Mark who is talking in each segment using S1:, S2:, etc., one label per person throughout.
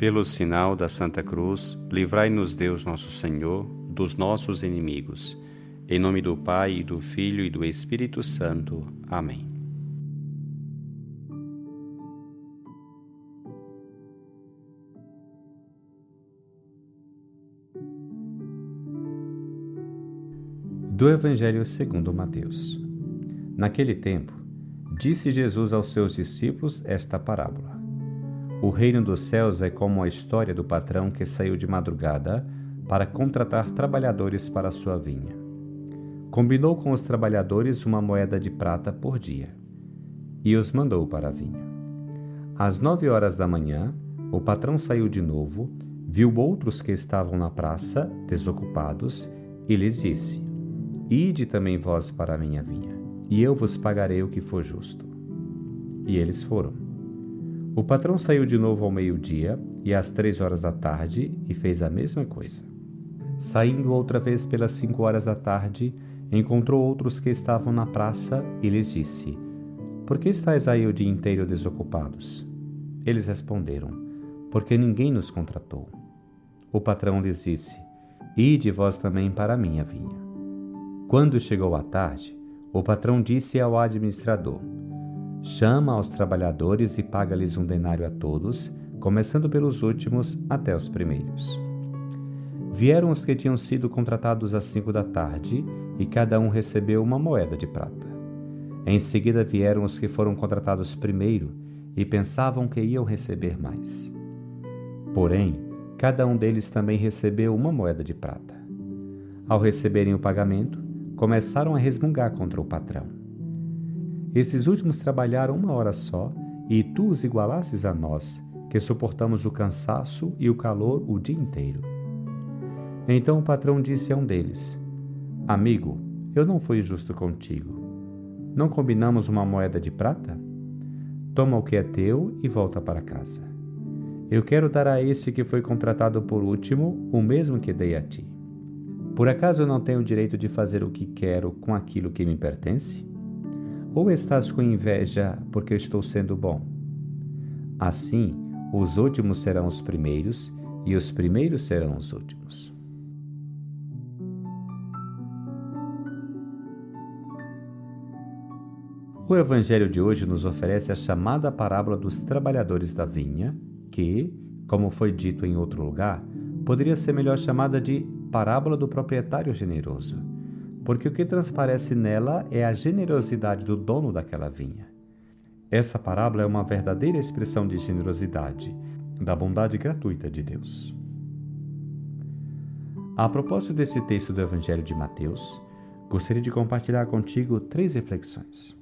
S1: Pelo sinal da Santa Cruz, livrai-nos Deus nosso Senhor dos nossos inimigos. Em nome do Pai, e do Filho e do Espírito Santo. Amém. Do Evangelho segundo Mateus. Naquele tempo, disse Jesus aos seus discípulos esta parábola. O reino dos céus é como a história do patrão que saiu de madrugada para contratar trabalhadores para a sua vinha. Combinou com os trabalhadores uma moeda de prata por dia e os mandou para a vinha. Às 9 horas da manhã, o patrão saiu de novo, viu outros que estavam na praça, desocupados, e lhes disse: Ide também vós para a minha vinha, e eu vos pagarei o que for justo. E eles foram. O patrão saiu de novo ao meio-dia e às 3 horas da tarde e fez a mesma coisa. Saindo outra vez pelas 5 horas da tarde, encontrou outros que estavam na praça e lhes disse: Por que estáis aí o dia inteiro desocupados? Eles responderam: Porque ninguém nos contratou. O patrão lhes disse: Ide vós também para a minha vinha. Quando chegou a tarde, o patrão disse ao administrador: Chama aos trabalhadores e paga-lhes 1 denário a todos, começando pelos últimos até os primeiros. Vieram os que tinham sido contratados às 5 da tarde, e cada um recebeu uma moeda de prata. Em seguida vieram os que foram contratados primeiro, e pensavam que iam receber mais. Porém, cada um deles também recebeu uma moeda de prata. Ao receberem o pagamento, começaram a resmungar contra o patrão. Esses últimos trabalharam 1 hora só, e tu os igualasses a nós, que suportamos o cansaço e o calor o dia inteiro. Então o patrão disse a um deles: Amigo, eu não fui injusto contigo. Não combinamos uma moeda de prata? Toma o que é teu e volta para casa. Eu quero dar a este que foi contratado por último o mesmo que dei a ti. Por acaso eu não tenho o direito de fazer o que quero com aquilo que me pertence? Ou estás com inveja porque eu estou sendo bom? Assim, os últimos serão os primeiros, e os primeiros serão os últimos. O Evangelho de hoje nos oferece a chamada parábola dos trabalhadores da vinha, que, como foi dito em outro lugar, poderia ser melhor chamada de parábola do proprietário generoso, porque o que transparece nela é a generosidade do dono daquela vinha. Essa parábola é uma verdadeira expressão de generosidade, da bondade gratuita de Deus. A propósito desse texto do Evangelho de Mateus, gostaria de compartilhar contigo 3 reflexões.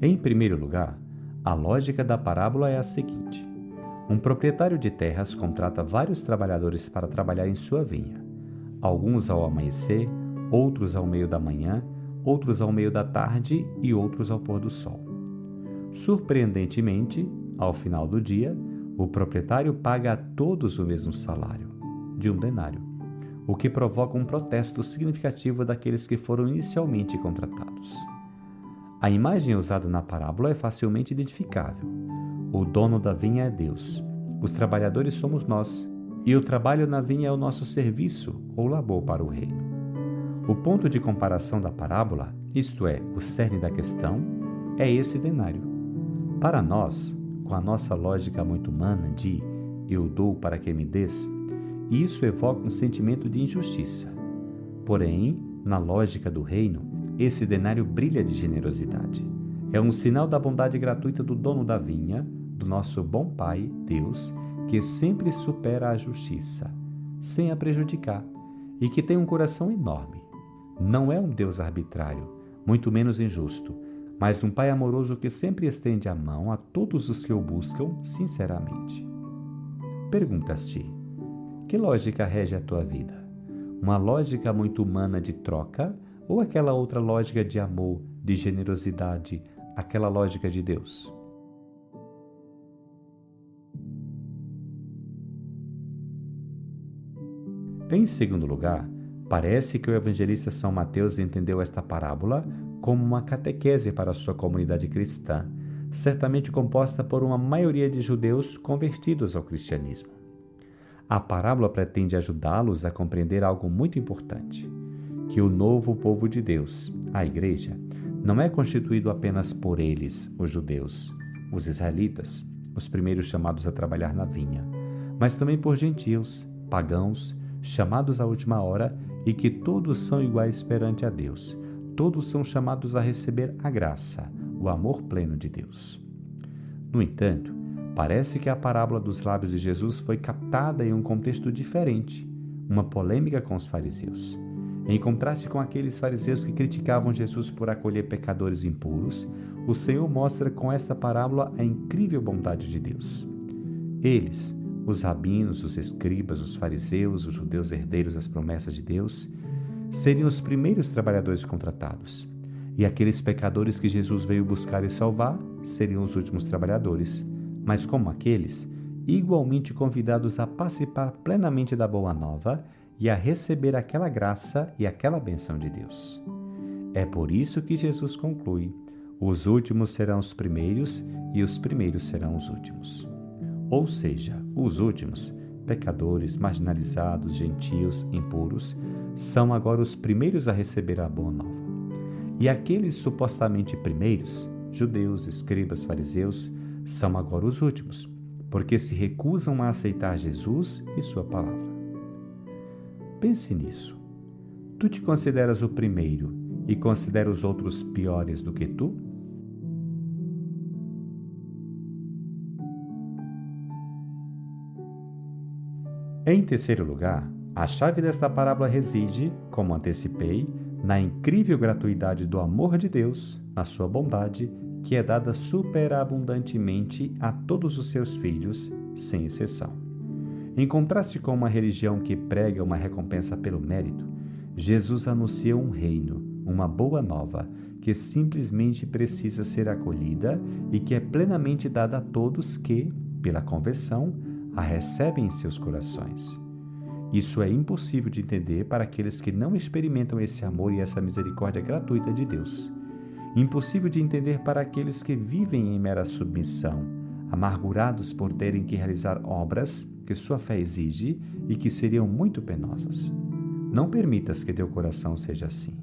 S1: Em primeiro lugar, a lógica da parábola é a seguinte: um proprietário de terras contrata vários trabalhadores para trabalhar em sua vinha, alguns ao amanhecer, outros ao meio da manhã, outros ao meio da tarde e outros ao pôr do sol. Surpreendentemente, ao final do dia, o proprietário paga a todos o mesmo salário, de 1 denário, o que provoca um protesto significativo daqueles que foram inicialmente contratados. A imagem usada na parábola é facilmente identificável. O dono da vinha é Deus, os trabalhadores somos nós, e o trabalho na vinha é o nosso serviço ou labor para o reino. O ponto de comparação da parábola, isto é, o cerne da questão, é esse denário. Para nós, com a nossa lógica muito humana de eu dou para que me des, isso evoca um sentimento de injustiça. Porém, na lógica do reino, esse denário brilha de generosidade. É um sinal da bondade gratuita do dono da vinha, do nosso bom Pai, Deus, que sempre supera a justiça, sem a prejudicar, e que tem um coração enorme. Não é um Deus arbitrário, muito menos injusto, mas um Pai amoroso que sempre estende a mão a todos os que o buscam sinceramente. Perguntas-te: que lógica rege a tua vida? Uma lógica muito humana de troca ou aquela outra lógica de amor, de generosidade, aquela lógica de Deus? Em segundo lugar, parece que o evangelista São Mateus entendeu esta parábola como uma catequese para a sua comunidade cristã, certamente composta por uma maioria de judeus convertidos ao cristianismo. A parábola pretende ajudá-los a compreender algo muito importante: que o novo povo de Deus, a Igreja, não é constituído apenas por eles, os judeus, os israelitas, os primeiros chamados a trabalhar na vinha, mas também por gentios, pagãos, chamados à última hora, e que todos são iguais perante a Deus. Todos são chamados a receber a graça, o amor pleno de Deus. No entanto, parece que a parábola dos lábios de Jesus foi captada em um contexto diferente, uma polêmica com os fariseus. Em contraste com aqueles fariseus que criticavam Jesus por acolher pecadores impuros, o Senhor mostra com esta parábola a incrível bondade de Deus. Eles, os rabinos, os escribas, os fariseus, os judeus herdeiros das promessas de Deus, seriam os primeiros trabalhadores contratados, e aqueles pecadores que Jesus veio buscar e salvar seriam os últimos trabalhadores, mas como aqueles, igualmente convidados a participar plenamente da boa nova e a receber aquela graça e aquela bênção de Deus. É por isso que Jesus conclui: os últimos serão os primeiros e os primeiros serão os últimos. Ou seja, os últimos, pecadores, marginalizados, gentios, impuros, são agora os primeiros a receber a boa nova. E aqueles supostamente primeiros, judeus, escribas, fariseus, são agora os últimos, porque se recusam a aceitar Jesus e sua palavra. Pense nisso. Tu te consideras o primeiro e considera os outros piores do que tu? Em terceiro lugar, a chave desta parábola reside, como antecipei, na incrível gratuidade do amor de Deus, na sua bondade, que é dada superabundantemente a todos os seus filhos, sem exceção. Em contraste com uma religião que prega uma recompensa pelo mérito, Jesus anuncia um reino, uma boa nova, que simplesmente precisa ser acolhida e que é plenamente dada a todos que, pela conversão, a recebem em seus corações. Isso é impossível de entender para aqueles que não experimentam esse amor e essa misericórdia gratuita de Deus. Impossível de entender para aqueles que vivem em mera submissão, amargurados por terem que realizar obras que sua fé exige e que seriam muito penosas. Não permitas que teu coração seja assim.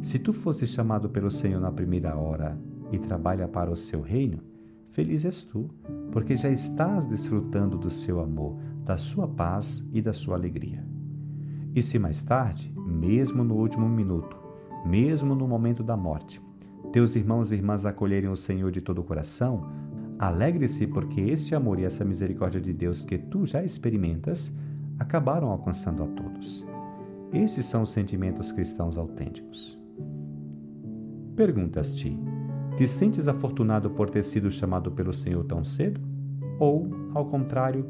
S1: Se tu fosses chamado pelo Senhor na primeira hora e trabalha para o seu reino, feliz és tu, porque já estás desfrutando do seu amor, da sua paz e da sua alegria. E se mais tarde, mesmo no último minuto, mesmo no momento da morte, teus irmãos e irmãs acolherem o Senhor de todo o coração, alegre-se porque este amor e essa misericórdia de Deus que tu já experimentas acabaram alcançando a todos. Estes são os sentimentos cristãos autênticos. Perguntas-te: te sentes afortunado por ter sido chamado pelo Senhor tão cedo? Ou, ao contrário,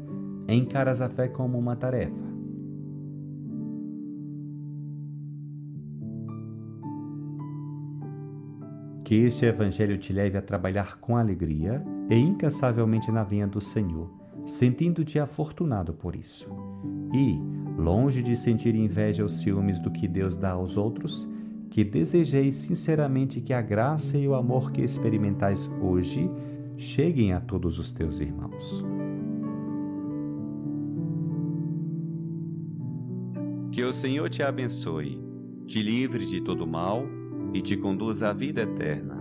S1: encaras a fé como uma tarefa? Que este Evangelho te leve a trabalhar com alegria e incansavelmente na vinha do Senhor, sentindo-te afortunado por isso. E, longe de sentir inveja ou ciúmes do que Deus dá aos outros, que desejeis sinceramente que a graça e o amor que experimentais hoje cheguem a todos os teus irmãos. Que o Senhor te abençoe, te livre de todo mal e te conduza à vida eterna.